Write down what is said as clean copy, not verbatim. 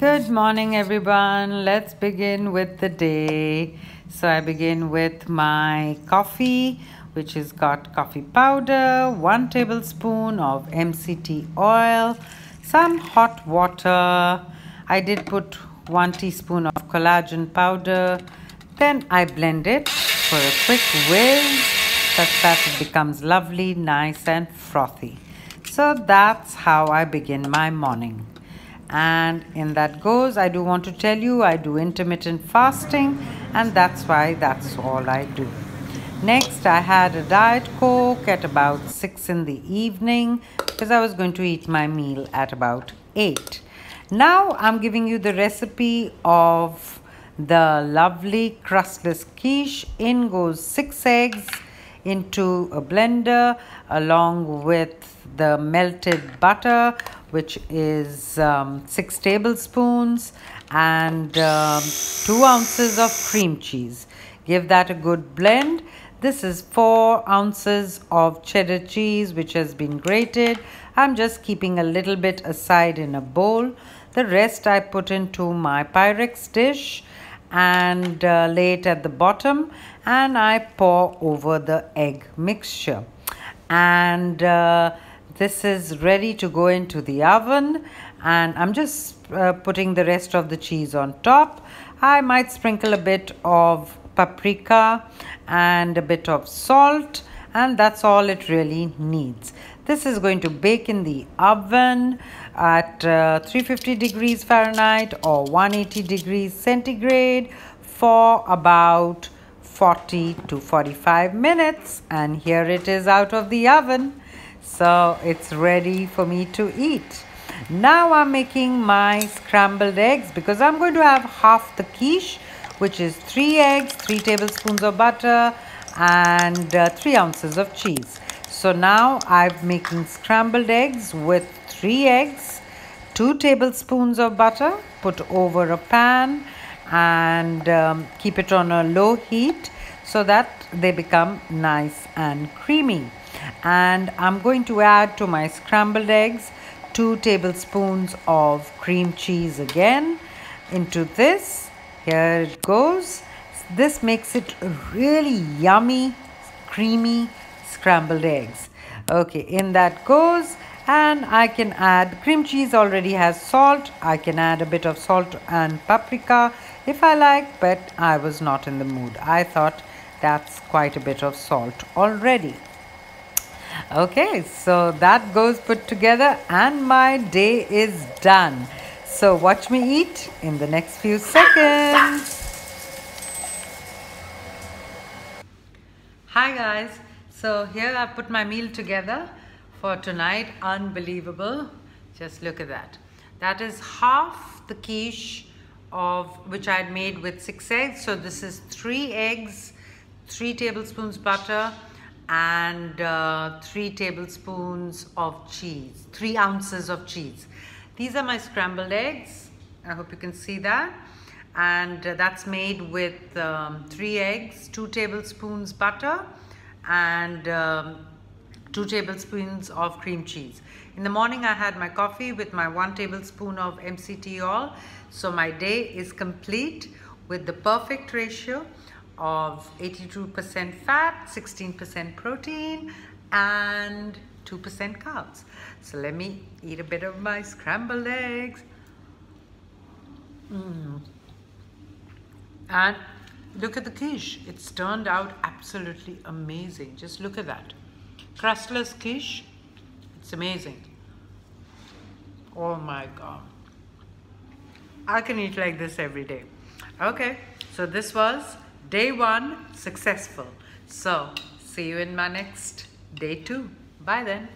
Good morning, everyone. Let's begin with the day. So I begin with my coffee, which has got coffee powder, 1 tablespoon of MCT oil, some hot water. I did put 1 teaspoon of collagen powder. Then I blend it for a quick whiz such that it becomes lovely, nice and frothy. So that's how I begin my morning. And in that goes, I do want to tell you, I do intermittent fasting, and that's why that's all I do. Next, I had a Diet Coke at about 6 in the evening because I was going to eat my meal at about 8. Now I'm giving you the recipe of the lovely crustless quiche. In goes 6 eggs into a blender along with the melted butter, which is 6 tablespoons, and 2 ounces of cream cheese. Give that a good blend. This is 4 ounces of cheddar cheese which has been grated. I'm just keeping a little bit aside in a bowl. The rest I put into my Pyrex dish and lay it at the bottom, and I pour over the egg mixture. And this is ready to go into the oven, and I'm just putting the rest of the cheese on top. I might sprinkle a bit of paprika and a bit of salt, and that's all it really needs. This is going to bake in the oven at 350 degrees Fahrenheit or 180 degrees centigrade for about 40 to 45 minutes. And here it is out of the oven. So it's ready for me to eat. Now I'm making my scrambled eggs because I'm going to have half the quiche, which is 3 eggs, 3 tablespoons of butter, and 3 ounces of cheese. So now I'm making scrambled eggs with 3 eggs, 2 tablespoons of butter, put over a pan and keep it on a low heat so that they become nice and creamy. And I'm going to add to my scrambled eggs 2 tablespoons of cream cheese again into this. Here it goes. This makes it really yummy, creamy scrambled eggs. Okay, in that goes, and I can add, cream cheese already has salt. I can add a bit of salt and paprika if I like, but I was not in the mood. I thought that's quite a bit of salt already. Okay, so that goes put together and my day is done. So watch me eat in the next few seconds. Hi guys, so here I put my meal together for tonight. Unbelievable. Just look at that. That is half the quiche of which I had made with 6 eggs. So this is 3 eggs, 3 tablespoons butter, and 3 tablespoons of cheese, 3 ounces of cheese. These are my scrambled eggs. I hope you can see that. And that's made with 3 eggs, 2 tablespoons butter, and 2 tablespoons of cream cheese. In the morning I had my coffee with my 1 tablespoon of MCT oil. So my day is complete with the perfect ratio of 82% fat, 16% protein, and 2% carbs. So let me eat a bit of my scrambled eggs. And look at the quiche. It's turned out absolutely amazing. Just look at that. Crustless quiche. It's amazing. Oh my God. I can eat like this every day. Okay, so this was day 1 successful. So see you in my next day 2. Bye then.